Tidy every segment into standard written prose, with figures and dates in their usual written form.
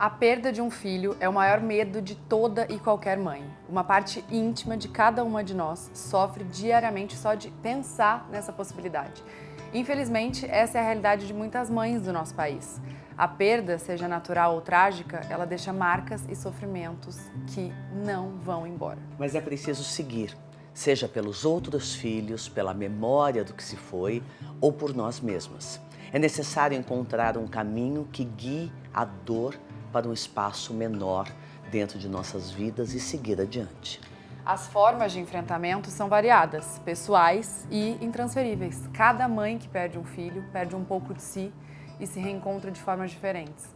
A perda de um filho é o maior medo de toda e qualquer mãe. Uma parte íntima de cada uma de nós sofre diariamente só de pensar nessa possibilidade. Infelizmente, essa é a realidade de muitas mães do nosso país. A perda, seja natural ou trágica, ela deixa marcas e sofrimentos que não vão embora. Mas é preciso seguir, seja pelos outros filhos, pela memória do que se foi ou por nós mesmas. É necessário encontrar um caminho que guie a dor para um espaço menor dentro de nossas vidas e seguir adiante. As formas de enfrentamento são variadas, pessoais e intransferíveis. Cada mãe que perde um filho perde um pouco de si e se reencontra de formas diferentes.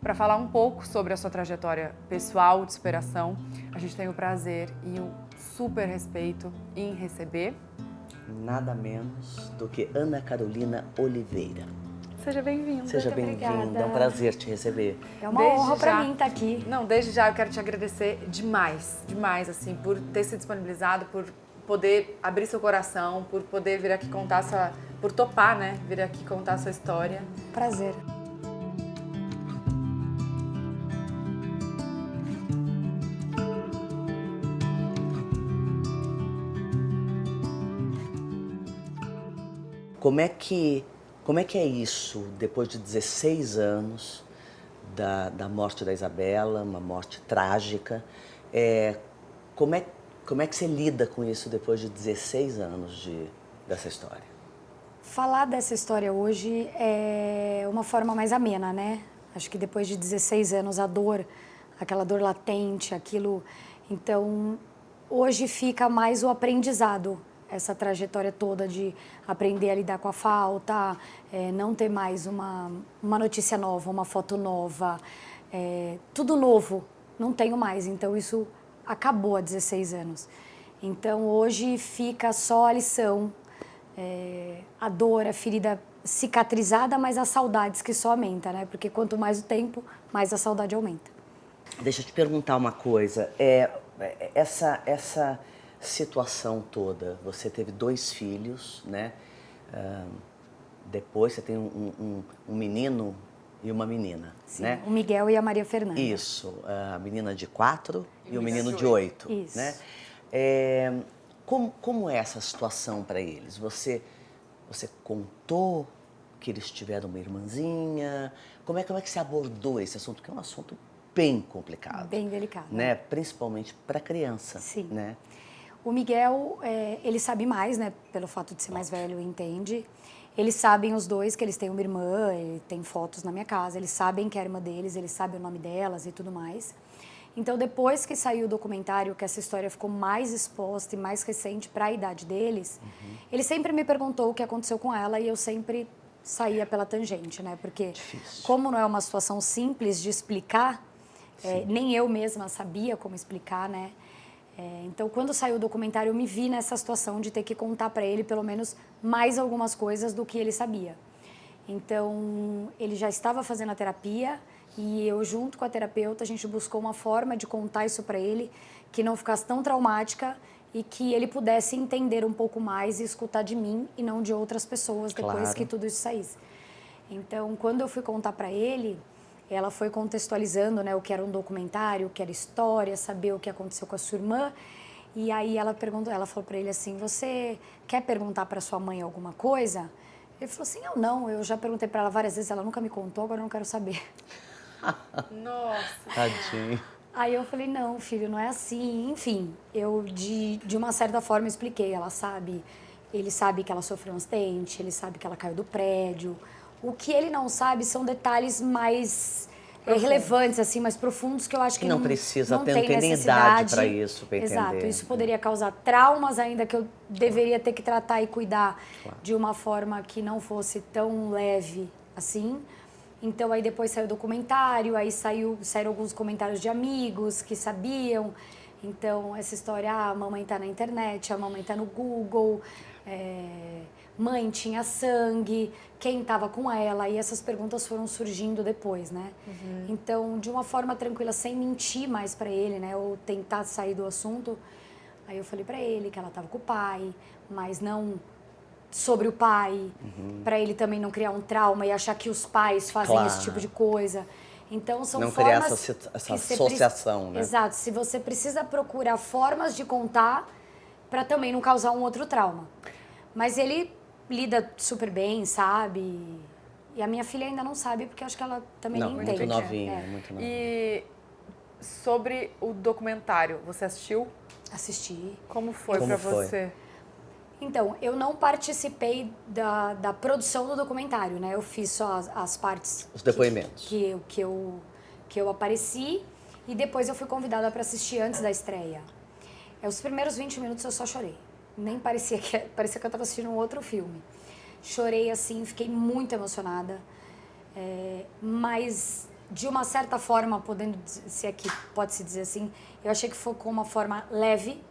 Para falar um pouco sobre a sua trajetória pessoal de superação, a gente tem o prazer e o super respeito em receber nada menos do que Ana Carolina Oliveira. Seja bem-vinda. Seja bem-vinda, é um prazer te receber. É uma honra para mim estar aqui. Não, desde já eu quero te agradecer demais, assim, por ter se disponibilizado, por poder abrir seu coração, por poder vir aqui contar por topar, né, vir aqui contar a sua história. Prazer. Como é que é isso, depois de 16 anos da morte da Isabela, uma morte trágica? Como é que você lida com isso depois de 16 anos dessa história? Falar dessa história hoje é uma forma mais amena, né? Acho que depois de 16 anos, a dor, aquela dor latente, aquilo... Então, hoje fica mais o aprendizado, essa trajetória toda de aprender a lidar com a falta, não ter mais uma notícia nova, uma foto nova, tudo novo, não tenho mais. Então, isso acabou há 16 anos. Então, hoje fica só a lição, a dor, a ferida cicatrizada, mas as saudades que só aumenta, né? Porque quanto mais o tempo, mais a saudade aumenta. Deixa eu te perguntar uma coisa. Essa situação toda, você teve 2 filhos, né? Depois você tem um menino e uma menina, Sim, né? o Miguel e a Maria Fernanda. Isso, a menina de 4 e o menino de 8. 8, Isso. né? Como é essa situação para eles? Você contou que eles tiveram uma irmãzinha? Como é que você abordou esse assunto? Que é um assunto bem complicado. Bem delicado. Né? Principalmente para criança. Sim. Né? O Miguel, ele sabe mais, né? Pelo fato de ser mais velho, entende. Eles sabem os dois que eles têm uma irmã, ele tem fotos na minha casa, eles sabem que é a irmã deles, eles sabem o nome delas e tudo mais. Então, depois que saiu o documentário, que essa história ficou mais exposta e mais recente para a idade deles, ele sempre me perguntou o que aconteceu com ela e eu sempre saía pela tangente, né? Porque Difícil. como não é uma situação simples de explicar, nem eu mesma sabia como explicar, né? Então, quando saiu o documentário, eu me vi nessa situação de ter que contar para ele, pelo menos, mais algumas coisas do que ele sabia. Então, ele já estava fazendo a terapia e eu, junto com a terapeuta, a gente buscou uma forma de contar isso para ele que não ficasse tão traumática e que ele pudesse entender um pouco mais e escutar de mim e não de outras pessoas depois Claro. que tudo isso saísse. Então, quando eu fui contar para ele, ela foi contextualizando, né, o que era um documentário, o que era história, saber o que aconteceu com a sua irmã. E aí ela falou para ele assim: você quer perguntar para sua mãe alguma coisa? Ele falou assim: eu já perguntei para ela várias vezes, ela nunca me contou, agora eu não quero saber. Nossa. Tadinho. Aí eu falei: não, filho, não é assim. Enfim, eu de uma certa forma expliquei, ela sabe, ele sabe que ela sofreu um acidente, ele sabe que ela caiu do prédio. O que ele não sabe são detalhes mais relevantes, assim, mais profundos, que eu acho que não precisa não ter tem idade necessidade para isso, para entender. Exato, isso poderia causar traumas ainda que eu deveria ter que tratar e cuidar de uma forma que não fosse tão leve assim. Então, aí depois saiu o documentário, aí saíram alguns comentários de amigos que sabiam. Então, essa história, a mamãe tá na internet, a mamãe tá no Google, mãe tinha sangue, quem estava com ela, e essas perguntas foram surgindo depois, né? Então, de uma forma tranquila, sem mentir mais para ele, né? Ou tentar sair do assunto, aí eu falei para ele que ela estava com o pai, mas não sobre o pai, para ele também não criar um trauma e achar que os pais fazem esse tipo de coisa. Então, são não criar formas... essa associação, né? Exato. Se você precisa procurar formas de contar para também não causar um outro trauma. Mas ele lida super bem, sabe? E a minha filha ainda não sabe, porque acho que ela também nem Muito entende. novinha, muito novinha. E sobre o documentário, você assistiu? Assisti. Como foi Como pra foi? você? Então, eu não participei da produção do documentário, né? Eu fiz só as partes... Os depoimentos. Que eu apareci e depois eu fui convidada para assistir antes da estreia. Os primeiros 20 minutos eu só chorei. Nem parecia que eu estava assistindo um outro filme. Chorei assim, fiquei muito emocionada. Mas, de uma certa forma, se aqui pode-se dizer assim, eu achei que foi com uma forma leve,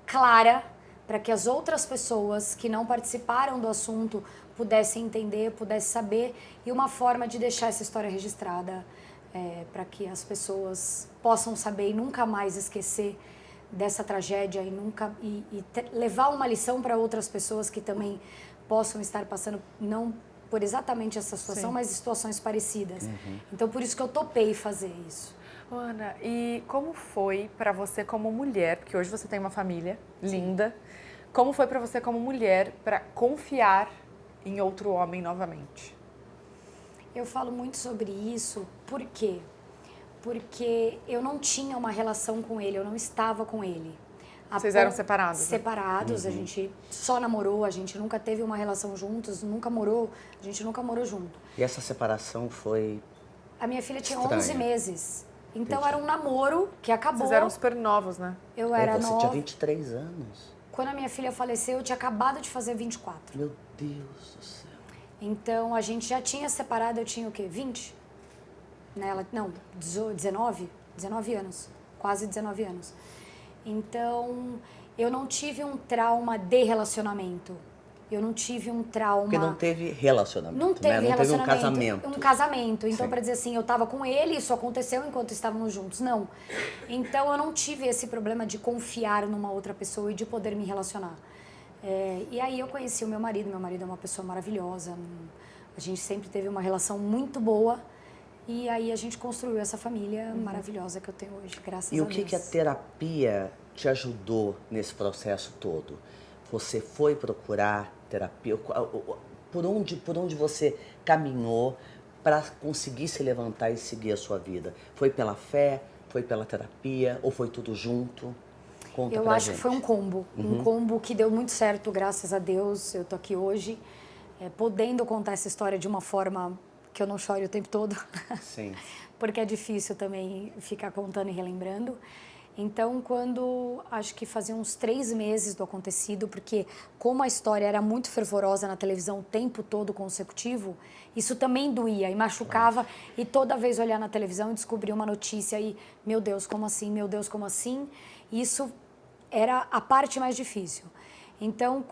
clara, para que as outras pessoas que não participaram do assunto pudessem entender, pudessem saber, e uma forma de deixar essa história registrada, para que as pessoas possam saber e nunca mais esquecer dessa tragédia e levar uma lição para outras pessoas que também possam estar passando, não por exatamente essa situação, Sim. mas situações parecidas. Então, por isso que eu topei fazer isso. Ana, e como foi pra você como mulher, porque hoje você tem uma família linda, como foi pra você como mulher pra confiar em outro homem novamente? Eu falo muito sobre isso, por quê? Porque eu não tinha uma relação com ele, eu não estava com ele. Vocês eram separados, né? Separados, a gente só namorou, a gente nunca teve uma relação juntos, nunca morou, a gente nunca morou junto. E essa separação foi... A minha filha tinha Estranha. 11 meses, então Entendi. era um namoro que acabou. Vocês eram super novos, né? Eu era Você nova. tinha 23 anos. Quando a minha filha faleceu, eu tinha acabado de fazer 24. Meu Deus do céu. Então, a gente já tinha separado, eu tinha o quê? 20? Né? Não, 19 anos, quase 19 anos. Então, eu não tive um trauma de relacionamento. Eu não tive um trauma... Porque não teve relacionamento, Não teve né? Não relacionamento. teve um casamento. Um casamento. Então, Sim. para dizer assim, eu estava com ele, isso aconteceu enquanto estávamos juntos. Não. Então, eu não tive esse problema de confiar numa outra pessoa e de poder me relacionar. E aí, eu conheci o meu marido. Meu marido é uma pessoa maravilhosa. A gente sempre teve uma relação muito boa. E aí, a gente construiu essa família maravilhosa que eu tenho hoje, graças a E o Deus. que a terapia te ajudou nesse processo todo? Você foi procurar terapia? Por onde você caminhou para conseguir se levantar e seguir a sua vida? Foi pela fé? Foi pela terapia? Ou foi tudo junto? Conta Eu pra acho gente. que foi um combo. Um combo que deu muito certo, graças a Deus. Eu tô aqui hoje, podendo contar essa história de uma forma que eu não chore o tempo todo. Sim. Porque é difícil também ficar contando e relembrando. Então, acho que fazia uns 3 meses do acontecido, porque como a história era muito fervorosa na televisão o tempo todo consecutivo, isso também doía e machucava. E toda vez olhar na televisão e descobrir uma notícia e, meu Deus, como assim? Meu Deus, como assim? Isso era a parte mais difícil. Então,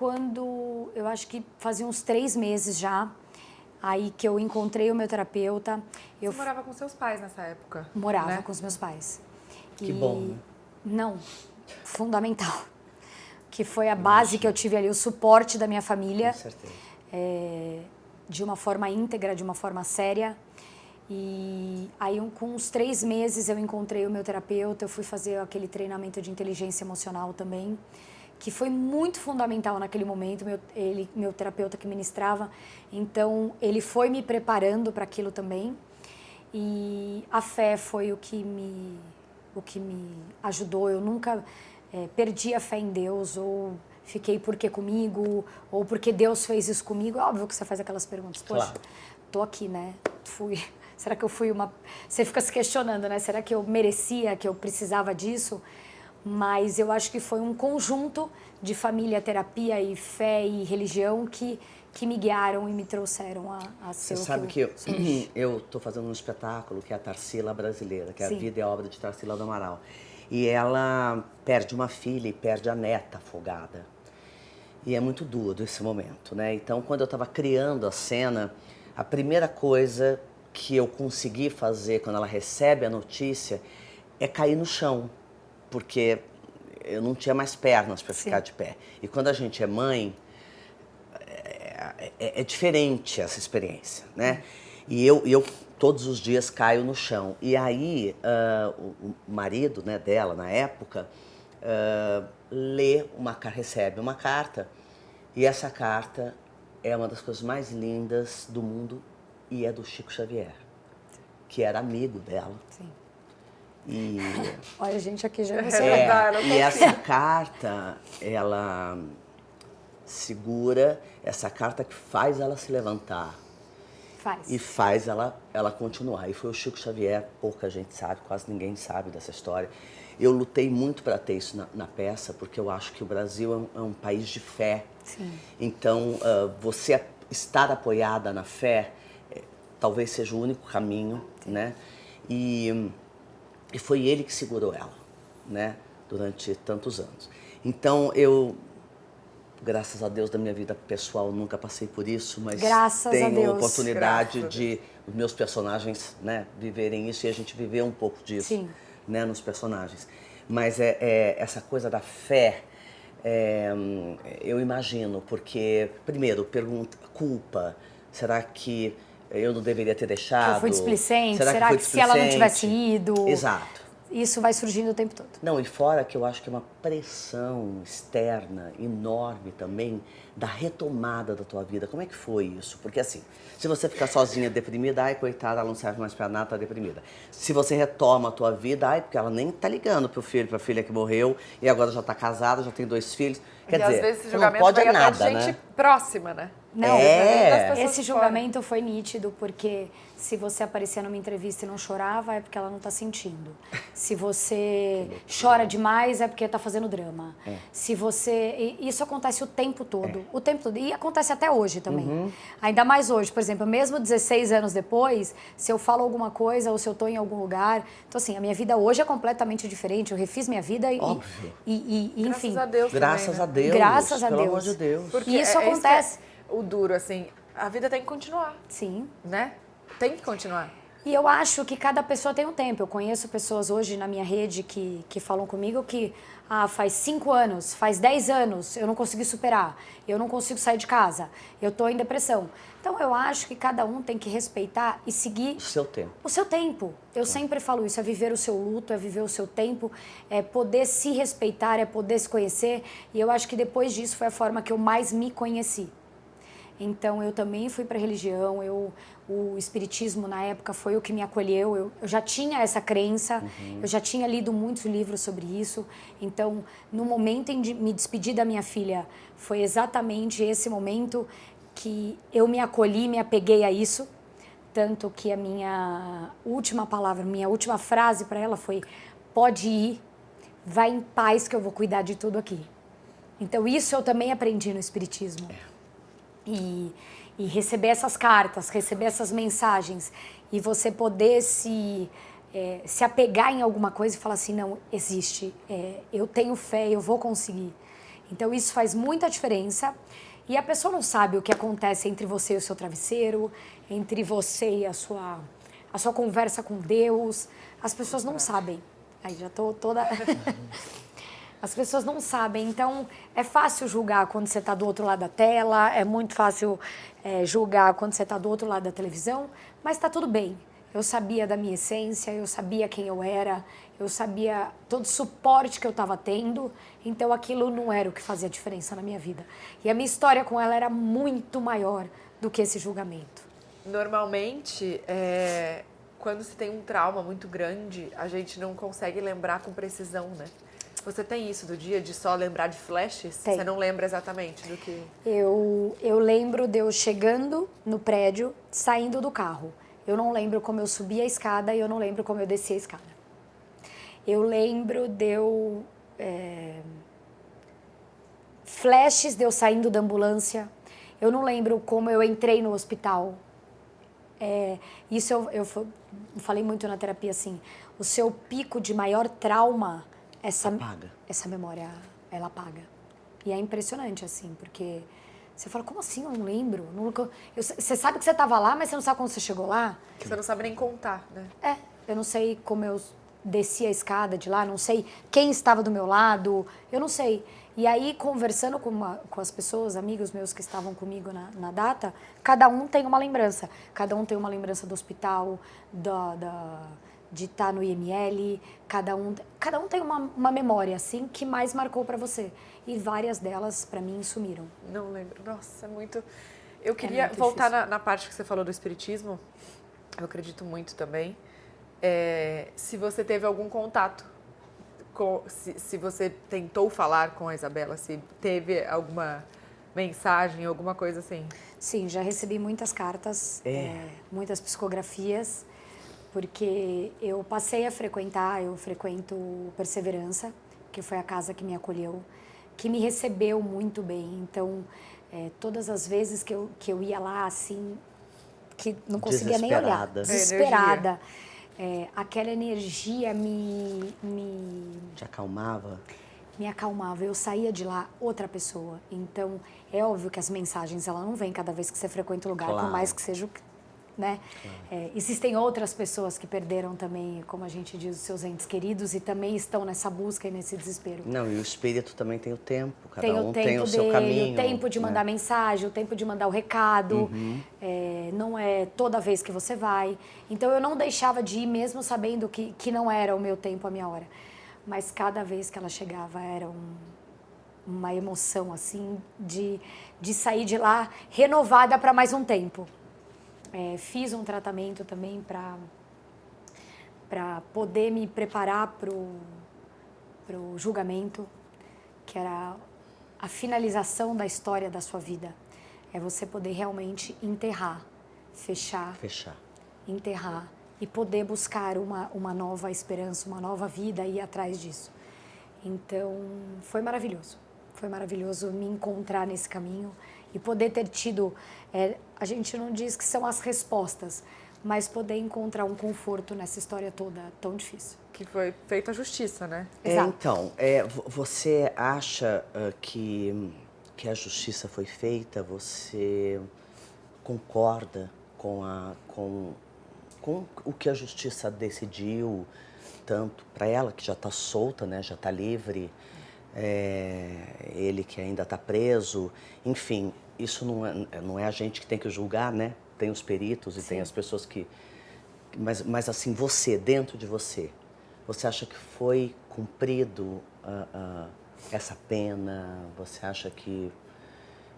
eu acho que fazia uns 3 meses já, aí que eu encontrei o meu terapeuta. Você morava com seus pais nessa época? Morava né? com os meus pais. Que bom, né? Não, fundamental. Que foi a base que eu tive ali, o suporte da minha família. Com certeza. De uma forma íntegra, de uma forma séria. E aí, com uns 3 meses, eu encontrei o meu terapeuta, eu fui fazer aquele treinamento de inteligência emocional também, que foi muito fundamental naquele momento, meu terapeuta que ministrava. Então, ele foi me preparando para aquilo também. E a fé foi o que me ajudou. Eu nunca perdi a fé em Deus, ou fiquei porque comigo, ou porque Deus fez isso comigo. É óbvio que você faz aquelas perguntas. Poxa, Claro. tô aqui, né? Será que eu fui uma... Você fica se questionando, né? Será que eu merecia, que eu precisava disso? Mas eu acho que foi um conjunto de família, terapia e fé e religião que me guiaram e me trouxeram a ser Você o sabe que que eu estou fazendo um espetáculo que é a Tarsila Brasileira, que é a Sim. vida e a obra de Tarsila do Amaral. E ela perde uma filha e perde a neta afogada. E é muito duro esse momento, né? Então, quando eu estava criando a cena, a primeira coisa que eu consegui fazer quando ela recebe a notícia é cair no chão, porque eu não tinha mais pernas para ficar de pé. E quando a gente é mãe, é diferente essa experiência, né? E eu todos os dias caio no chão. E aí, o marido, né, dela, na época, recebe uma carta, e essa carta é uma das coisas mais lindas do mundo, e é do Chico Xavier, que era amigo dela. Sim. E, Olha, a gente aqui já emocionada. e essa carta, ela segura, essa carta que faz ela se levantar. Faz. E faz ela continuar. E foi o Chico Xavier, pouca gente sabe, quase ninguém sabe dessa história. Eu lutei muito para ter isso na peça, porque eu acho que o Brasil é um país de fé. Sim. Então, você estar apoiada na fé, talvez seja o único caminho, né? E foi ele que segurou ela, né? Durante tantos anos. Então, graças a Deus, da minha vida pessoal, nunca passei por isso, mas tenho a oportunidade de os meus personagens, né, viverem isso, e a gente viver um pouco disso. Sim. Né, nos personagens. Mas essa coisa da fé, eu imagino, porque, primeiro, culpa, será que eu não deveria ter deixado? Eu fui displicente, será que se ela não tivesse ido? Exato. Isso vai surgindo o tempo todo. Não, e fora que eu acho que é uma pressão externa enorme também da retomada da tua vida. Como é que foi isso? Porque assim, se você ficar sozinha, deprimida, ai, coitada, ela não serve mais pra nada, tá deprimida. Se você retoma a tua vida, ai, porque ela nem tá ligando pro filho, pra filha que morreu, e agora já tá casada, já tem 2 filhos. Quer dizer, às vezes esse julgamento não pode vem nada, até de gente né? próxima, né? Não, É. Esse julgamento foi nítido, porque se você aparecer numa entrevista e não chorava, é porque ela não tá sentindo. Se você chora demais, é porque tá fazendo drama. Se você... Isso acontece o tempo todo. O tempo todo. E acontece até hoje também. Ainda mais hoje. Por exemplo, mesmo 16 anos depois, se eu falo alguma coisa ou se eu tô em algum lugar... Então, assim, a minha vida hoje é completamente diferente. Eu refiz minha vida e enfim... Graças a Deus Graças também, né? a Deus. Graças a pelo Deus. amor de Deus. Porque isso acontece. O duro, assim, a vida tem que continuar, Sim. né? Tem que continuar. E eu acho que cada pessoa tem um tempo. Eu conheço pessoas hoje na minha rede que falam comigo que faz 5 anos, faz 10 anos, eu não consegui superar, eu não consigo sair de casa, eu estou em depressão. Então eu acho que cada um tem que respeitar e seguir O seu tempo. o seu tempo. Eu sempre falo isso, é viver o seu luto, é viver o seu tempo, é poder se respeitar, é poder se conhecer. E eu acho que depois disso foi a forma que eu mais me conheci. Então, eu também fui para a religião, o espiritismo, na época, foi o que me acolheu. Eu já tinha essa crença, eu já tinha lido muitos livros sobre isso. Então, no momento em me despedir da minha filha, foi exatamente esse momento que eu me acolhi, me apeguei a isso. Tanto que a minha última palavra, minha última frase para ela foi: pode ir, vai em paz que eu vou cuidar de tudo aqui. Então, isso eu também aprendi no espiritismo. E receber essas cartas, receber essas mensagens e você poder se apegar em alguma coisa e falar assim, não, existe, eu tenho fé, eu vou conseguir. Então isso faz muita diferença e a pessoa não sabe o que acontece entre você e o seu travesseiro, entre você e a sua conversa com Deus. As pessoas não sabem. Aí já tô toda... As pessoas não sabem, então é fácil julgar quando você está do outro lado da tela, é muito fácil julgar quando você está do outro lado da televisão, mas está tudo bem. Eu sabia da minha essência, eu sabia quem eu era, eu sabia todo o suporte que eu estava tendo, então aquilo não era o que fazia diferença na minha vida. E a minha história com ela era muito maior do que esse julgamento. Normalmente, quando se tem um trauma muito grande, a gente não consegue lembrar com precisão, né? Você tem isso do dia de só lembrar de flashes? Tem. Você não lembra exatamente do que... Eu lembro de eu chegando no prédio, saindo do carro. Eu não lembro como eu subi a escada e eu não lembro como eu desci a escada. Eu lembro de eu... flashes de eu saindo da ambulância. Eu não lembro como eu entrei no hospital. Isso eu falei muito na terapia, assim. O seu pico de maior trauma... Essa memória, ela apaga. E é impressionante, assim, porque você fala, como assim? Eu não lembro. Você sabe que você estava lá, mas você não sabe como você chegou lá? Você não sabe nem contar, né? Eu não sei como eu descia a escada de lá, não sei quem estava do meu lado, eu não sei. E aí, conversando com as pessoas, amigos meus que estavam comigo na data, cada um tem uma lembrança. Cada um tem uma lembrança do hospital, de estar no IML, cada um tem uma memória, assim, que mais marcou para você. E várias delas, para mim, sumiram. Não lembro. Nossa, é muito... Eu queria voltar na parte que você falou do espiritismo. Eu acredito muito também. Se você teve algum contato, se você tentou falar com a Isabela, se teve alguma mensagem, alguma coisa assim. Sim, já recebi muitas cartas, muitas psicografias, porque eu passei a frequentar, eu frequento Perseverança, que foi a casa que me acolheu, que me recebeu muito bem. Então, todas as vezes que eu ia lá, assim, que não conseguia nem olhar, desesperada. Aquela energia Te acalmava? Me acalmava. Eu saía de lá outra pessoa. Então, é óbvio que as mensagens, ela não vêm cada vez que você frequenta o lugar, Claro. por mais que seja, né? Claro. Existem outras pessoas que perderam também, como a gente diz, os seus entes queridos e também estão nessa busca e nesse desespero. Não, e o espírito também tem o tempo, cada tem um o tempo tem o seu dele, caminho. O tempo de mandar mensagem, o tempo de mandar o recado. Não é toda vez que você vai. Então, eu não deixava de ir mesmo sabendo que não era o meu tempo, a minha hora. Mas cada vez que ela chegava era uma emoção, assim, de sair de lá renovada para mais um tempo. Fiz um tratamento também para poder me preparar para o julgamento, que era a finalização da história da sua vida. É você poder realmente enterrar, fechar, enterrar e poder buscar uma nova esperança, uma nova vida e ir atrás disso. Então, foi maravilhoso. Foi maravilhoso me encontrar nesse caminho e poder ter tido... a gente não diz que são as respostas, mas poder encontrar um conforto nessa história toda tão difícil. Que foi feita a justiça, né? Exato. Então, você acha que a justiça foi feita? Você concorda com o que a justiça decidiu, tanto para ela, que já está solta, né, já está livre, ele que ainda está preso, enfim, isso não é a gente que tem que julgar, né? Tem os peritos e tem as pessoas que... Mas assim, você, dentro de você acha que foi cumprido essa pena? Você acha que...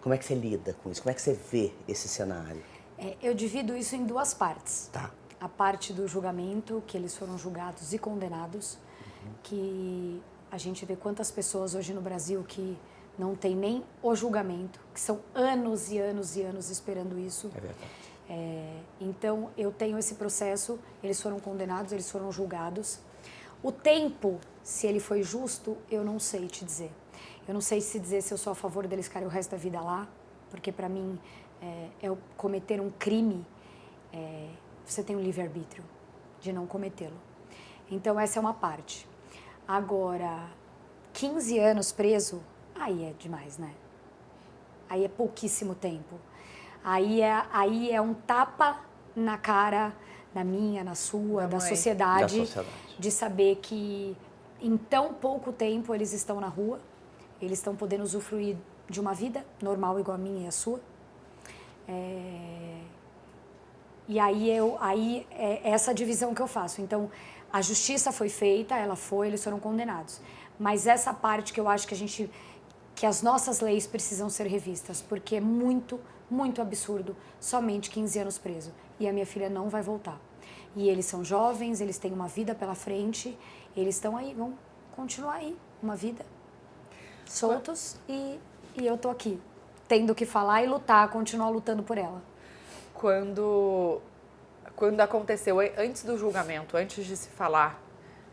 Como é que você lida com isso? Como é que você vê esse cenário? Eu divido isso em duas partes. Tá. A parte do julgamento, que eles foram julgados e condenados, que a gente vê quantas pessoas hoje no Brasil que não tem nem o julgamento, que são anos e anos e anos esperando isso. É verdade. Então, eu tenho esse processo, eles foram condenados, eles foram julgados. O tempo, se ele foi justo, eu não sei te dizer. Eu não sei se dizer se eu sou a favor deles ficarem o resto da vida lá, porque para mim, cometer um crime, você tem um livre-arbítrio de não cometê-lo. Então, essa é uma parte. Agora, 15 anos preso, aí é demais, né? Aí é pouquíssimo tempo. Aí é um tapa na cara, na minha, na sua, da sociedade, de saber que em tão pouco tempo eles estão na rua, eles estão podendo usufruir de uma vida normal igual a minha e a sua. E aí é essa divisão que eu faço. Então, a justiça foi feita, eles foram condenados. Mas essa parte que eu acho que as nossas leis precisam ser revistas, porque é muito, muito absurdo somente 15 anos preso. E a minha filha não vai voltar. E eles são jovens, eles têm uma vida pela frente, eles estão aí, vão continuar aí, uma vida soltos e eu tô aqui, tendo que falar e lutar, continuar lutando por ela. Quando aconteceu, antes do julgamento, antes de se falar,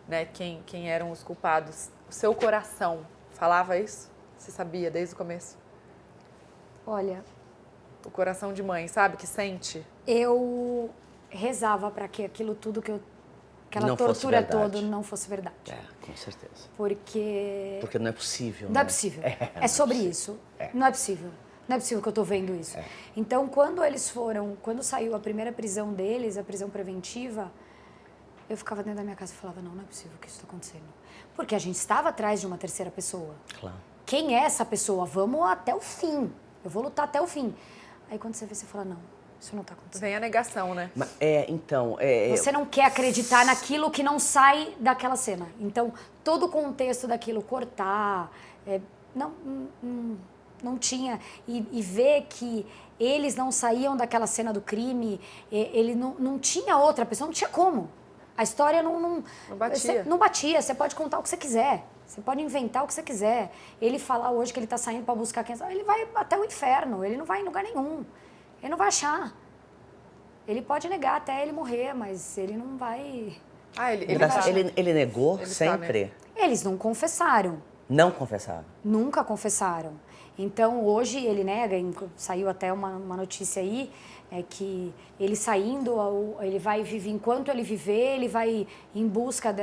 né, quem eram os culpados, o seu coração falava isso? Você sabia desde o começo? Olha... O coração de mãe, sabe? Que sente? Eu rezava para que aquilo tudo aquela não tortura toda não fosse verdade. Com certeza. Porque não é possível, Não é possível. É sobre isso. Não é possível. Não é possível que eu estou vendo isso. Então, quando saiu a primeira prisão deles, a prisão preventiva, eu ficava dentro da minha casa e falava, não é possível que isso está acontecendo. Porque a gente estava atrás de uma terceira pessoa. Claro. Quem é essa pessoa? Vamos até o fim. Eu vou lutar até o fim. Aí quando você vê, você fala, não, isso não está acontecendo. Vem a negação, né? Então... Você não quer acreditar naquilo que não sai daquela cena. Então, todo o contexto daquilo, cortar, não tinha. E ver que eles não saíam daquela cena do crime, ele não tinha outra pessoa, não tinha como. A história não batia. Não batia, você pode contar o que você quiser. Você pode inventar o que você quiser. Ele falar hoje que ele está saindo para buscar quem... Ele vai até o inferno, ele não vai em lugar nenhum. Ele não vai achar. Ele pode negar até ele morrer, mas ele não vai... Ele negou Ele sempre? tá, né? Eles não confessaram. Não confessaram? Nunca confessaram. Então, hoje ele nega, saiu até uma notícia aí, que ele saindo, ele vai viver, enquanto ele viver, ele vai em busca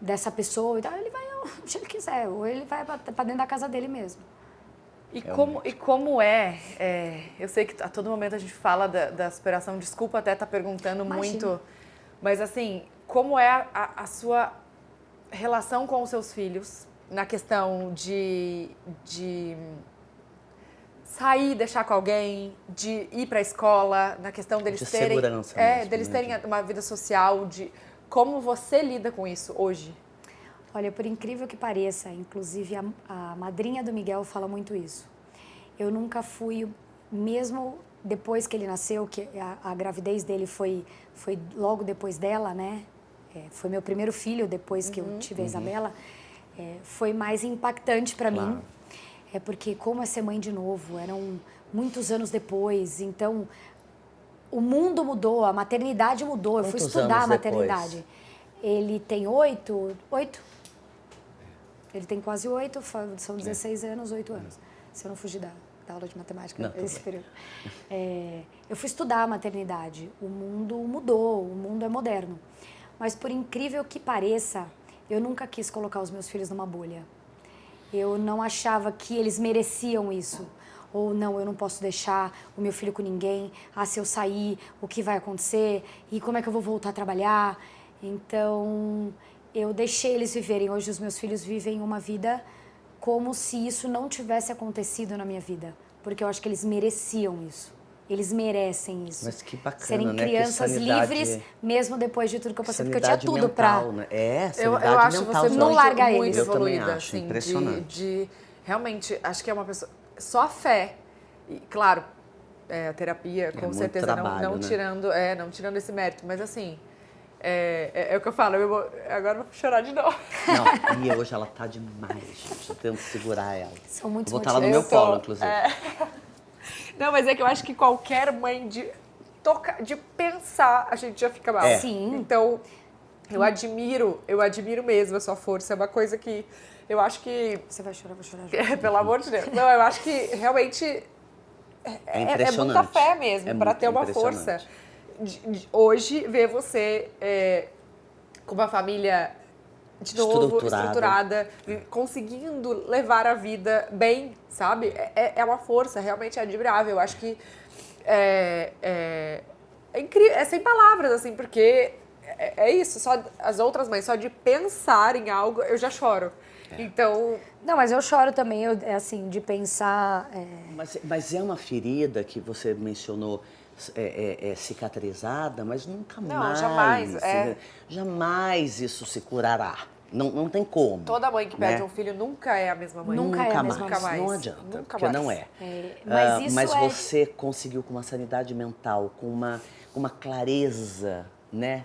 dessa pessoa, então ele vai onde ele quiser, ou ele vai para dentro da casa dele mesmo. E como eu sei que a todo momento a gente fala da superação, desculpa até estar perguntando muito, mas assim, como é a sua relação com os seus filhos na questão de sair, deixar com alguém, de ir para a escola, na questão deles de terem... segurança mesmo, deles né? terem uma vida social, de como você lida com isso hoje? Olha, por incrível que pareça, inclusive a madrinha do Miguel fala muito isso. Eu nunca fui, mesmo depois que ele nasceu, que a gravidez dele foi logo depois dela, né? Foi meu primeiro filho depois que eu tive a Isabela. Foi mais impactante para mim. Porque como é ser mãe de novo, eram muitos anos depois, então o mundo mudou, a maternidade mudou, eu fui estudar a maternidade. Ele tem 8? Ele tem quase 8, são 16 anos, 8 anos, se eu não fugir da aula de matemática nesse período. Eu fui estudar a maternidade, o mundo mudou, o mundo é moderno. Mas por incrível que pareça, eu nunca quis colocar os meus filhos numa bolha. Eu não achava que eles mereciam isso. Ou não, eu não posso deixar o meu filho com ninguém. Se eu sair, o que vai acontecer? E como é que eu vou voltar a trabalhar? Então, eu deixei eles viverem. Hoje os meus filhos vivem uma vida como se isso não tivesse acontecido na minha vida. Porque eu acho que eles mereciam isso. Eles merecem isso. Mas que bacana, serem né? crianças livres, mesmo depois de tudo que eu passei. Porque eu tinha tudo mental, pra... Né? Eu acho mental. você não larga muito eles. Eu também evoluída, acho, assim, impressionante. realmente, acho que é uma pessoa... Só a fé. E, claro, a terapia, com muito certeza, trabalho, né? não tirando esse mérito, mas assim... É o que eu falo, agora eu vou chorar de novo. Não, e hoje ela tá demais, gente. Eu tenho que segurar ela. São muitos Vou botar ela no motivos. meu colo, inclusive. Não, mas é que eu acho que qualquer mãe de pensar, a gente já fica mal. Sim. Então, eu admiro mesmo a sua força. É uma coisa que eu acho que... Você vai chorar, vou chorar. Pelo amor de Deus. Não, eu acho que realmente é muita fé mesmo para ter uma força. Hoje, ver você com uma família de novo, estruturada, conseguindo levar a vida bem, sabe? É uma força, realmente é admirável. Eu acho que é incrível, é sem palavras, assim, porque é isso, só as outras mães, só de pensar em algo, eu já choro. Então... Não, mas eu choro também, assim, de pensar... Mas é uma ferida que você mencionou cicatrizada, mas nunca mais. Jamais. Jamais isso se curará. Não tem como. Toda mãe que perde né? um filho nunca é a mesma mãe. Nunca é a mesma Nunca mais. Não adianta, Nunca porque mais. não é. Mas você conseguiu com uma sanidade mental, com uma clareza, né?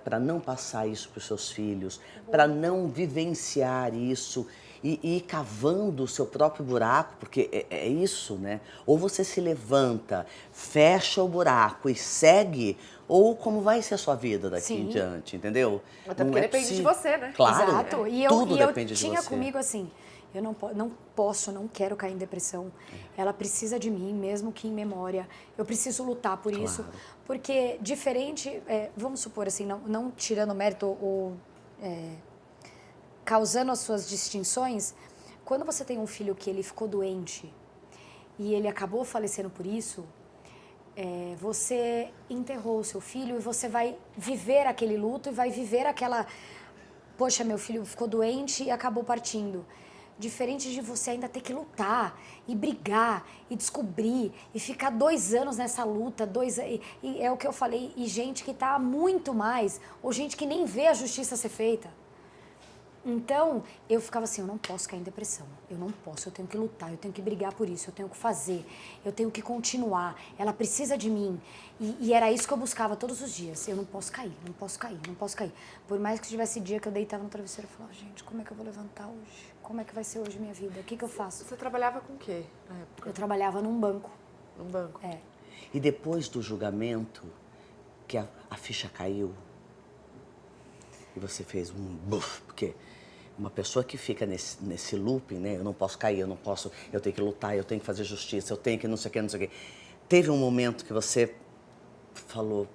Para não passar isso para os seus filhos, para não vivenciar isso e ir cavando o seu próprio buraco, porque é isso, né? Ou você se levanta, fecha o buraco e segue, ou como vai ser a sua vida daqui em diante, entendeu? Até porque depende de você, né? Claro, exato. E tudo eu depende de você. tinha comigo assim, eu não posso, não quero cair em depressão. Ela precisa de mim, mesmo que em memória. Eu preciso lutar por isso, porque diferente, vamos supor assim, não tirando mérito ou causando as suas distinções, quando você tem um filho que ele ficou doente e ele acabou falecendo por isso, você enterrou o seu filho e você vai viver aquele luto e vai viver aquela... Poxa, meu filho ficou doente e acabou partindo. Diferente de você ainda ter que lutar e brigar e descobrir e ficar 2 anos nessa luta, e é o que eu falei, e gente que tá muito mais, ou gente que nem vê a justiça ser feita. Então, eu ficava assim, eu não posso cair em depressão, eu não posso, eu tenho que lutar, eu tenho que brigar por isso, eu tenho que fazer, eu tenho que continuar, ela precisa de mim. E era isso que eu buscava todos os dias, eu não posso cair, não posso cair, não posso cair. Por mais que tivesse dia que eu deitava no travesseiro e falava, gente, como é que eu vou levantar hoje? Como é que vai ser hoje minha vida? O que eu faço? Você trabalhava com o quê na época? Eu trabalhava num banco. Num banco? É. E depois do julgamento, que a ficha caiu, e você fez um buf, porque uma pessoa que fica nesse looping, né? Eu não posso cair, eu não posso, eu tenho que lutar, eu tenho que fazer justiça, eu tenho que não sei o que, não sei o que. Teve um momento que você falou,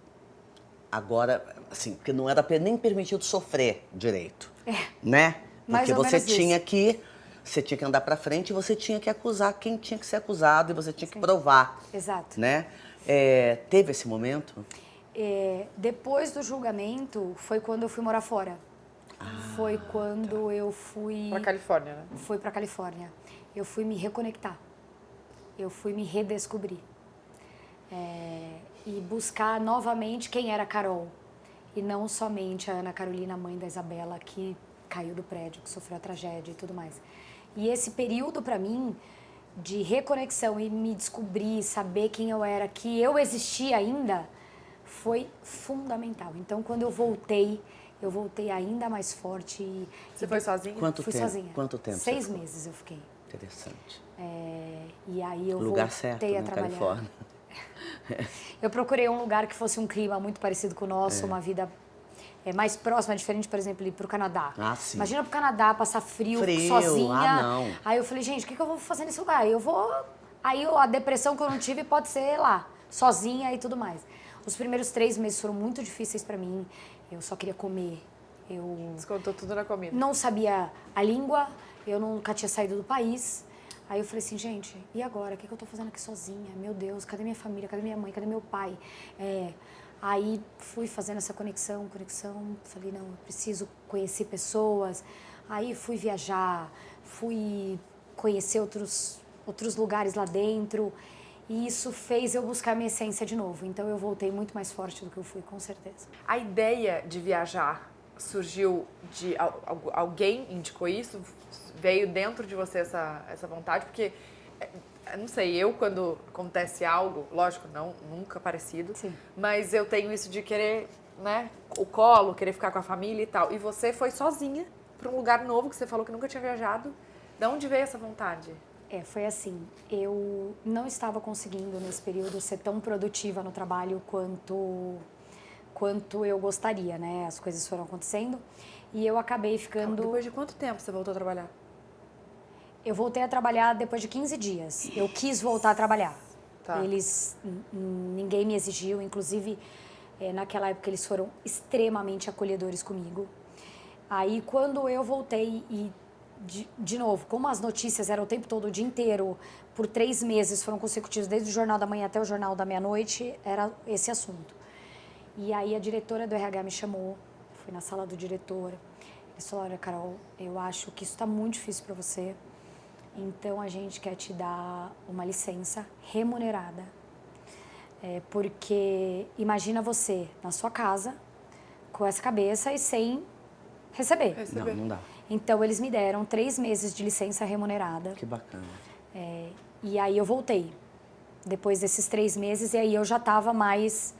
agora, assim, porque não era nem permitido sofrer direito, né? Mais Porque ou você menos tinha isso. você tinha que andar pra frente e você tinha que acusar quem tinha que ser acusado e você tinha que provar, Exato. né? Teve esse momento? Depois do julgamento, foi quando eu fui morar fora. Foi quando eu fui... Pra Califórnia, né? Fui pra Califórnia. Eu fui me reconectar. Eu fui me redescobrir. E buscar novamente quem era a Carol. E não somente a Ana Carolina, mãe da Isabela, que caiu do prédio, que sofreu a tragédia e tudo mais. E esse período, pra mim, de reconexão e me descobrir, saber quem eu era, que eu existia ainda, foi fundamental. Então, quando eu voltei ainda mais forte. Você foi sozinha? Quanto Fui tempo? sozinha. Quanto tempo? 6 você ficou? meses eu fiquei. Interessante. E aí eu Lugar voltei certo, a né? trabalhar. Califórnia. Eu procurei um lugar que fosse um clima muito parecido com o nosso, uma vida mais próxima, diferente, por exemplo, ir pro Canadá. Ah, sim. Imagina pro Canadá, passar frio sozinha. Não. Aí eu falei, gente, o que eu vou fazer nesse lugar? Aí a depressão que eu não tive pode ser lá, sozinha e tudo mais. Os primeiros 3 meses foram muito difíceis pra mim. Eu só queria comer. Eu Descontou tudo na comida. não sabia a língua, eu nunca tinha saído do país. Aí eu falei assim, gente, e agora? O que eu tô fazendo aqui sozinha? Meu Deus, cadê minha família? Cadê minha mãe? Cadê meu pai? Aí fui fazendo essa conexão. Falei, não, eu preciso conhecer pessoas. Aí fui viajar, fui conhecer outros lugares lá dentro. E isso fez eu buscar minha essência de novo. Então eu voltei muito mais forte do que eu fui, com certeza. A ideia de viajar surgiu de alguém indicou isso? Veio dentro de você essa vontade? Porque, não sei, eu quando acontece algo, lógico, nunca parecido, Sim. mas eu tenho isso de querer, né, o colo, querer ficar com a família e tal. E você foi sozinha para um lugar novo que você falou que nunca tinha viajado. De onde veio essa vontade? Foi assim, eu não estava conseguindo nesse período ser tão produtiva no trabalho quanto eu gostaria, né? As coisas foram acontecendo e eu acabei ficando... Depois de quanto tempo você voltou a trabalhar? Eu voltei a trabalhar depois de 15 dias. Eu quis voltar a trabalhar. Tá. Ninguém me exigiu, inclusive naquela época eles foram extremamente acolhedores comigo. Aí quando eu voltei e de novo, como as notícias eram o tempo todo, o dia inteiro, por 3 meses foram consecutivos, desde o Jornal da Manhã até o Jornal da Meia-Noite, era esse assunto. E aí a diretora do RH me chamou, fui na sala do diretor, eles falaram, olha, Carol, eu acho que isso está muito difícil para você, então a gente quer te dar uma licença remunerada, porque imagina você na sua casa, com essa cabeça e sem receber. Não dá. Então, eles me deram 3 meses de licença remunerada. Que bacana. E aí eu voltei, depois desses 3 meses, e aí eu já estava mais,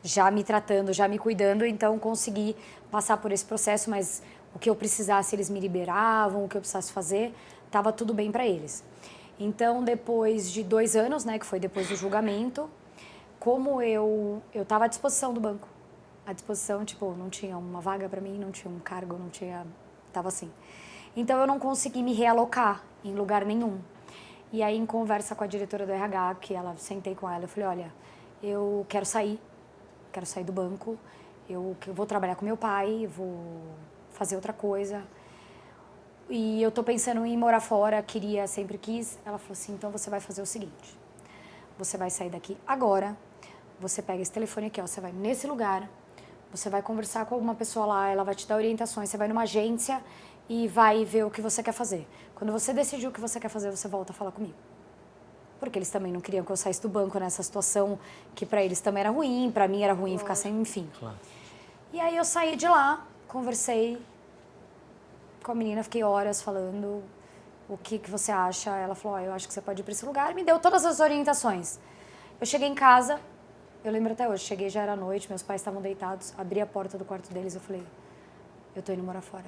já me tratando, já me cuidando, então consegui passar por esse processo, mas o que eu precisasse eles me liberavam, o que eu precisasse fazer, estava tudo bem para eles. Então, depois de 2 anos, né, que foi depois do julgamento, como eu estava à disposição do banco, à disposição, tipo, não tinha uma vaga para mim, não tinha um cargo, não tinha... Tava assim. Então, eu não consegui me realocar em lugar nenhum. E aí, em conversa com a diretora do RH, que ela, sentei com ela, eu falei, olha, eu quero sair do banco, eu vou trabalhar com meu pai, vou fazer outra coisa. E eu tô pensando em morar fora, sempre quis. Ela falou assim, então você vai fazer o seguinte, você vai sair daqui agora, você pega esse telefone aqui, ó, você vai nesse lugar, você vai conversar com alguma pessoa lá, ela vai te dar orientações, você vai numa agência e vai ver o que você quer fazer. Quando você decidir o que você quer fazer, você volta a falar comigo. Porque eles também não queriam que eu saísse do banco nessa situação que pra eles também era ruim, pra mim era ruim ficar sem, enfim. Claro. E aí eu saí de lá, conversei com a menina, fiquei horas falando o que você acha. Ela falou, eu acho que você pode ir pra esse lugar, e me deu todas as orientações. Eu cheguei em casa, eu lembro até hoje, cheguei, já era noite, meus pais estavam deitados, abri a porta do quarto deles, eu falei, eu tô indo morar fora.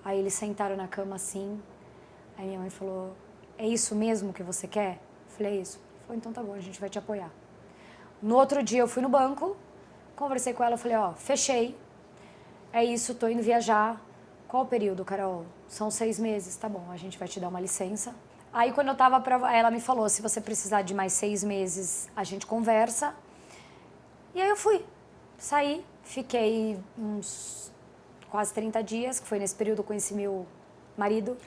Aí eles sentaram na cama assim, aí minha mãe falou, é isso mesmo que você quer? Eu falei, é isso. Ela falou, então tá bom, a gente vai te apoiar. No outro dia eu fui no banco, conversei com ela, falei, ó, fechei, é isso, tô indo viajar. Qual o período, Carol? São 6 meses, tá bom, a gente vai te dar uma licença. Aí quando eu tava ela me falou, se você precisar de mais 6 meses, a gente conversa. E aí eu fui, saí, fiquei uns quase 30 dias, que foi nesse período que eu conheci meu marido.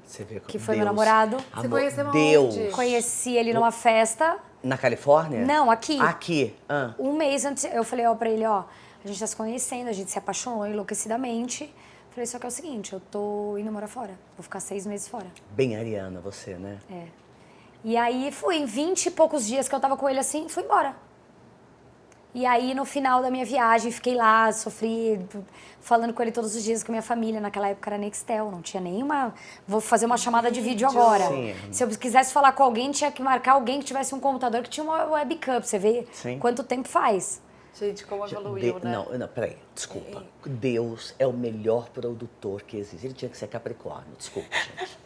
Você vê que foi meu namorado. Você conheceu Deus. aonde? Conheci ele numa festa. Na Califórnia? Não, aqui. Aqui. Um mês antes, eu falei, ó, pra ele, ó, a gente tá se conhecendo, a gente se apaixonou enlouquecidamente. Falei, só que é o seguinte, eu tô indo morar fora. Vou ficar 6 meses fora. Bem ariana você, né? É. E aí fui, em 20 e poucos dias que eu tava com ele assim, fui embora. E aí, no final da minha viagem, fiquei lá, sofri, falando com ele todos os dias, com a minha família. Naquela época era Nextel, não tinha nenhuma... Vou fazer uma chamada de vídeo agora. Sim. Se eu quisesse falar com alguém, tinha que marcar alguém que tivesse um computador que tinha uma webcam, pra você ver Sim. quanto tempo faz. Gente, como evoluiu, né? Não, peraí, desculpa. Deus é o melhor produtor que existe. Ele tinha que ser Capricórnio, desculpa, gente.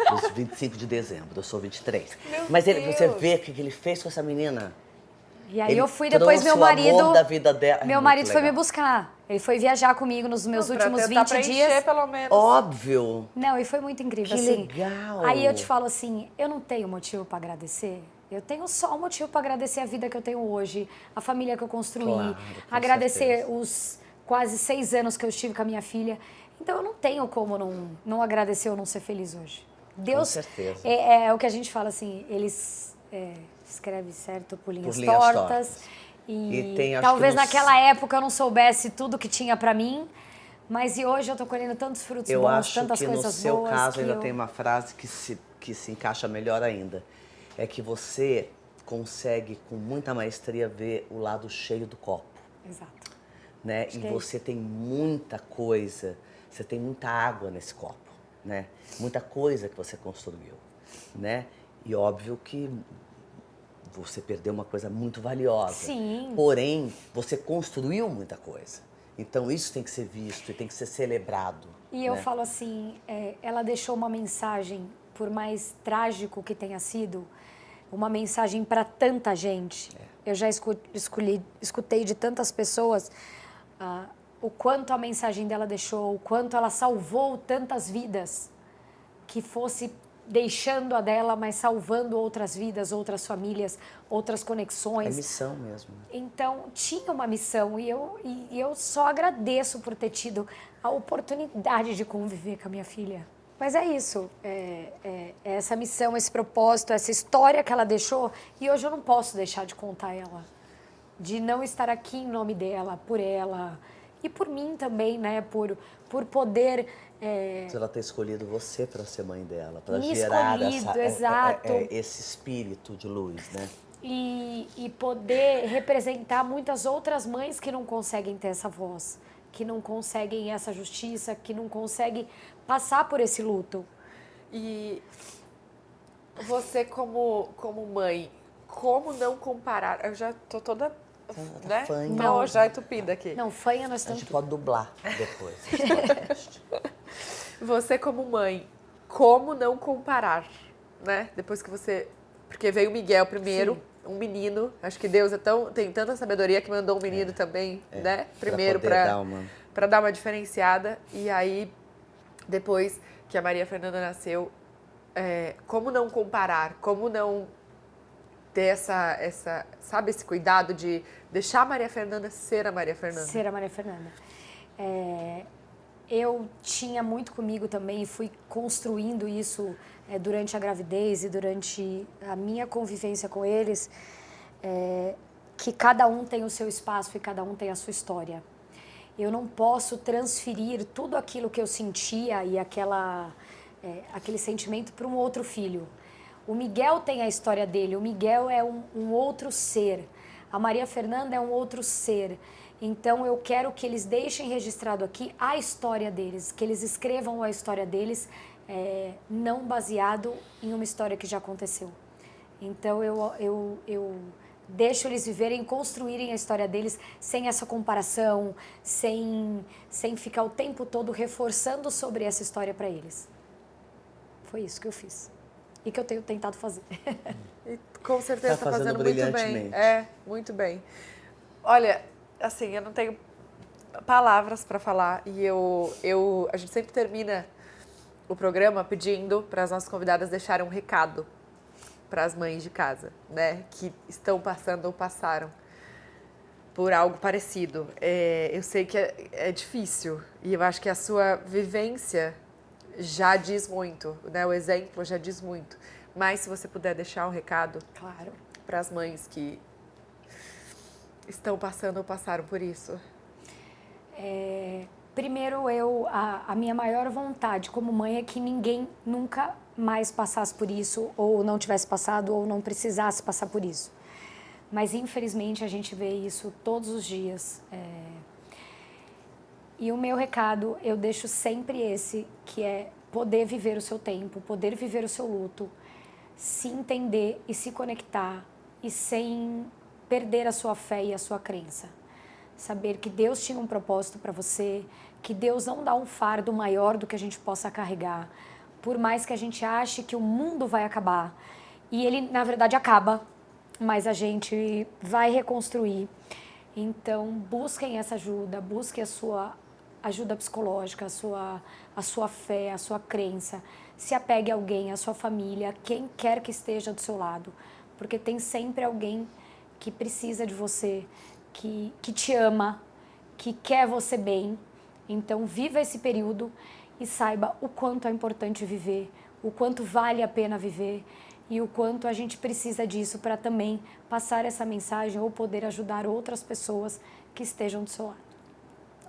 Dos 25 de dezembro, eu sou 23. Mas você vê o que ele fez com essa menina? E aí Ele eu fui, depois meu marido... o amor da vida dela. É meu muito marido foi me legal. buscar. Ele foi viajar comigo nos meus últimos Pra tentar 20 preencher, dias. pelo menos. Óbvio. Não, e foi muito incrível, Que assim. legal. Aí eu te falo assim, eu não tenho motivo pra agradecer. Eu tenho só um motivo pra agradecer a vida que eu tenho hoje, a família que eu construí, Claro, com agradecer certeza. os quase 6 anos que eu estive com a minha filha. Então eu não tenho como não agradecer ou não ser feliz hoje. Deus certeza. é o que a gente fala assim, eles escreve certo por linhas linhas tortas. tortas. E tem, acho Talvez que naquela época eu não soubesse tudo que tinha pra mim, mas e hoje eu tô colhendo tantos frutos Eu bons, acho tantas que no coisas seu boas. caso que ainda eu... tem uma frase que se encaixa melhor ainda. É que você consegue com muita maestria ver o lado cheio do copo, Exato. né? Acho E que é você tem muita coisa, você tem muita água nesse copo, né? Muita coisa que você construiu, né? E óbvio que você perdeu uma coisa muito valiosa. Sim. Porém, você construiu muita coisa. Então isso tem que ser visto e tem que ser celebrado. E eu né? falo assim, ela deixou uma mensagem, por mais trágico que tenha sido, uma mensagem para tanta gente. Eu já escutei de tantas pessoas o quanto a mensagem dela deixou, o quanto ela salvou tantas vidas, que fosse deixando a dela, mas salvando outras vidas, outras famílias, outras conexões. É missão mesmo. Então, tinha uma missão e eu só agradeço por ter tido a oportunidade de conviver com a minha filha. Mas é isso, essa missão, esse propósito, essa história que ela deixou, e hoje eu não posso deixar de contar ela, de não estar aqui em nome dela, por ela, e por mim também, né, por poder... Ela ter escolhido você para ser mãe dela, para Me gerar escolhido, exato. esse espírito de luz, né? E poder representar muitas outras mães que não conseguem ter essa voz, que não conseguem essa justiça, que não conseguem passar por esse luto. E você como mãe, como não comparar? Eu já tô toda, né? fanha. Não, já entupida aqui. Não, fanha nós A estamos... gente pode dublar depois. esse podcast. Você como mãe, como não comparar, né? Depois que você... Porque veio o Miguel primeiro, um menino. Acho que Deus tem tanta sabedoria que mandou um menino também, né? Primeiro para dar uma diferenciada. E aí, depois que a Maria Fernanda nasceu, como não comparar? Como não ter sabe, esse cuidado de deixar a Maria Fernanda ser a Maria Fernanda? Ser a Maria Fernanda. Eu tinha muito comigo também e fui construindo isso durante a gravidez e durante a minha convivência com eles, que cada um tem o seu espaço e cada um tem a sua história. Eu não posso transferir tudo aquilo que eu sentia e aquele sentimento para um outro filho. O Miguel tem a história dele, o Miguel é um outro ser, a Maria Fernanda é um outro ser. Então eu quero que eles deixem registrado aqui a história deles, que eles escrevam a história deles, não baseado em uma história que já aconteceu. Então eu deixo eles viverem, construírem a história deles sem essa comparação, sem ficar o tempo todo reforçando sobre essa história para eles. Foi isso que eu fiz e que eu tenho tentado fazer. E com certeza Tá está fazendo muito bem. brilhantemente. Muito bem. Olha, assim, eu não tenho palavras para falar e a gente sempre termina o programa pedindo para as nossas convidadas deixarem um recado para as mães de casa, né, que estão passando ou passaram por algo parecido. Eu sei que é difícil e eu acho que a sua vivência já diz muito, né, o exemplo já diz muito. Mas se você puder deixar um recado, Claro. para as mães que estão passando ou passaram por isso. Primeiro, a minha maior vontade como mãe é que ninguém nunca mais passasse por isso, ou não tivesse passado, ou não precisasse passar por isso. Mas, infelizmente, a gente vê isso todos os dias. E o meu recado, eu deixo sempre esse, que é poder viver o seu tempo, poder viver o seu luto, se entender e se conectar, e sem perder a sua fé e a sua crença. Saber que Deus tinha um propósito para você, que Deus não dá um fardo maior do que a gente possa carregar, por mais que a gente ache que o mundo vai acabar. E ele, na verdade, acaba, mas a gente vai reconstruir. Então, busquem essa ajuda, busquem a sua ajuda psicológica, a sua fé, a sua crença. Se apegue a alguém, a sua família, quem quer que esteja do seu lado, porque tem sempre alguém que precisa de você, que te ama, que quer você bem. Então, viva esse período e saiba o quanto é importante viver, o quanto vale a pena viver e o quanto a gente precisa disso para também passar essa mensagem ou poder ajudar outras pessoas que estejam do seu lado.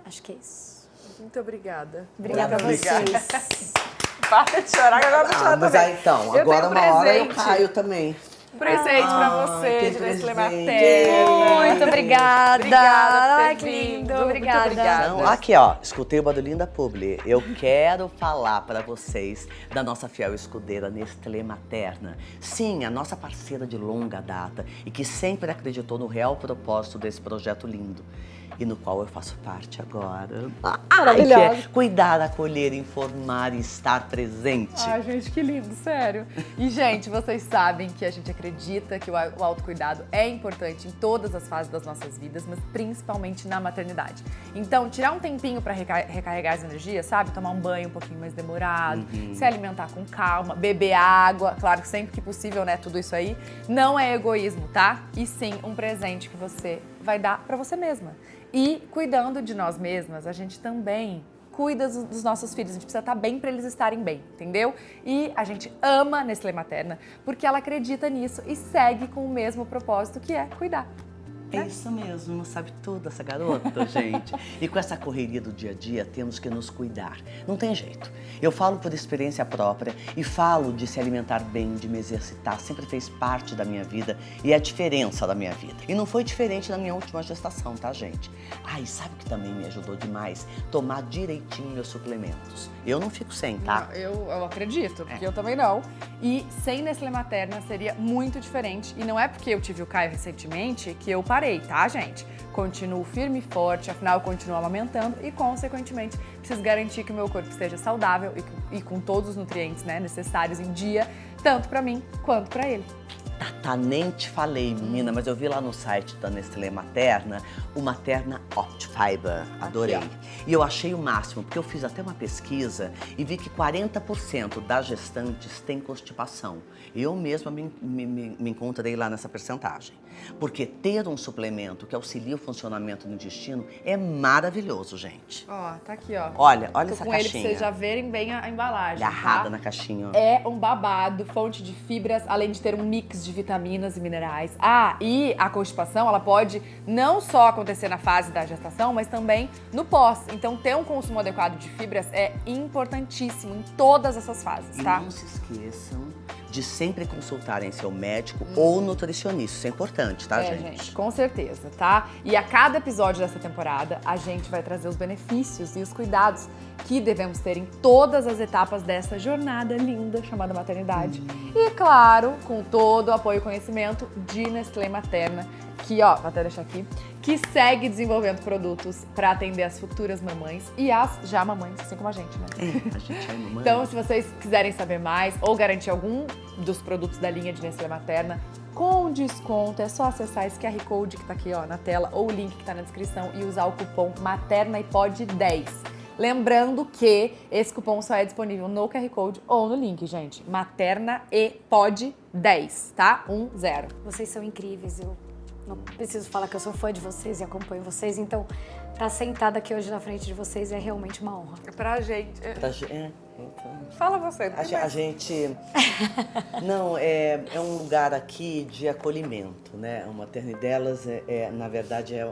Acho que é isso. Muito obrigada. Obrigada a vocês. Para de chorar, que agora eu vou chorar Mas também. aí, então, Eu agora tenho uma hora eu presente. caio também. Presente pra você, que de Nestlé presente. Materna. Muito obrigada. Obrigada por ter Ai, que vindo. lindo. Muito Obrigada. obrigada. Então, aqui, ó, escutei o barulhinho da publi. Eu quero falar para vocês da nossa fiel escudeira Nestlé Materna. Sim, a nossa parceira de longa data e que sempre acreditou no real propósito desse projeto lindo. E no qual eu faço parte agora. Que é cuidar, acolher, informar e estar presente. Ai, gente, que lindo, sério. E, gente, vocês sabem que a gente acredita que o autocuidado é importante em todas as fases das nossas vidas, mas principalmente na maternidade. Então, tirar um tempinho para recarregar as energias, sabe? Tomar um banho um pouquinho mais demorado, se alimentar com calma, beber água, claro que sempre que possível, né? Tudo isso aí não é egoísmo, tá? E sim um presente que você vai dar para você mesma. E cuidando de nós mesmas, a gente também cuida dos nossos filhos. A gente precisa estar bem para eles estarem bem, entendeu? E a gente ama a Nestlé Materna porque ela acredita nisso e segue com o mesmo propósito, que é cuidar. É isso mesmo, sabe tudo essa garota, gente. E com essa correria do dia a dia, temos que nos cuidar. Não tem jeito. Eu falo por experiência própria e falo de se alimentar bem, de me exercitar. Sempre fez parte da minha vida e é a diferença da minha vida. E não foi diferente na minha última gestação, tá, gente? Ah, e sabe o que também me ajudou demais? Tomar direitinho meus suplementos. Eu não fico sem, tá? Eu acredito, porque eu também não. E sem Nestlé Materna seria muito diferente. E não é porque eu tive o Caio recentemente que eu parei, tá, gente? Continuo firme e forte, afinal eu continuo amamentando e, consequentemente, preciso garantir que o meu corpo esteja saudável e com todos os nutrientes, né, necessários em dia, tanto pra mim quanto pra ele. Tá, nem te falei, menina, mas eu vi lá no site da Nestlé Materna o Materna Optifiber. Adorei. Aqui, E eu achei o máximo, porque eu fiz até uma pesquisa e vi que 40% das gestantes têm constipação. Eu mesma me encontrei lá nessa percentagem. Porque ter um suplemento que auxilia o funcionamento do intestino é maravilhoso, gente. Ó, tá aqui, ó. Olha Tô essa com ele pra caixinha. vocês já verem bem a embalagem, Agarrada tá? na caixinha, ó. É um babado, fonte de fibras, além de ter um mix de vitaminas e minerais. E a constipação, ela pode não só acontecer na fase da gestação, mas também no pós. Então, ter um consumo adequado de fibras é importantíssimo em todas essas fases, tá? E não se esqueçam de sempre consultarem seu médico ou nutricionista. Isso é importante, tá, gente? Com certeza, tá? E a cada episódio dessa temporada, a gente vai trazer os benefícios e os cuidados que devemos ter em todas as etapas dessa jornada linda chamada maternidade. E, claro, com todo o apoio e conhecimento de Nestlé Materna, que, ó, vou até deixar aqui, que segue desenvolvendo produtos para atender as futuras mamães e as já mamães, assim como a gente, né? A gente é mamãe. Então, se vocês quiserem saber mais ou garantir algum dos produtos da linha de Nestlé Materna com desconto, é só acessar esse QR Code que tá aqui, ó, na tela, ou o link que tá na descrição e usar o cupom MATERNAEPOD10. Lembrando que esse cupom só é disponível no QR Code ou no link, gente. MATERNAEPOD10, tá? 10. Vocês são incríveis, eu não preciso falar que eu sou fã de vocês e acompanho vocês, então estar sentada aqui hoje na frente de vocês é realmente uma honra. Pra gente... Então, Fala você. a gente... Não, é um lugar aqui de acolhimento, né? A maternidade delas, na verdade, é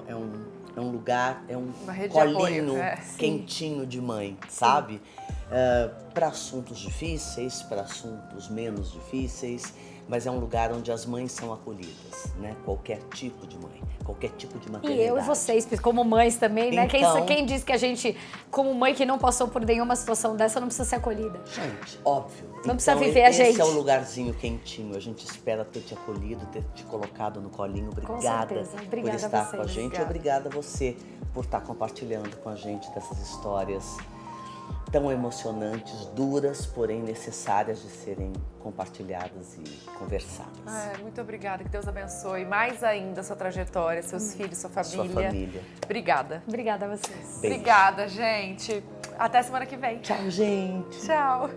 um lugar, é um Uma rede de colinho apoio, quentinho de mãe, sabe? Para assuntos difíceis, para assuntos menos difíceis, mas é um lugar onde as mães são acolhidas, né? Qualquer tipo de mãe, qualquer tipo de maternidade. E eu e vocês, como mães também, né? Então, Quem diz que a gente, como mãe que não passou por nenhuma situação dessa, não precisa ser acolhida? Gente, óbvio. Não precisa viver a gente. Esse é um lugarzinho quentinho. A gente espera ter te acolhido, ter te colocado no colinho. Obrigada, Com certeza. Obrigada por estar a vocês. com a gente. Obrigada a você por estar compartilhando com a gente dessas histórias tão emocionantes, duras, porém necessárias de serem compartilhadas e conversadas. Muito obrigada, que Deus abençoe mais ainda a sua trajetória, seus filhos, sua família. Sua família. Obrigada. Obrigada a vocês. Beijo. Obrigada, gente. Até semana que vem. Tchau, gente. Tchau.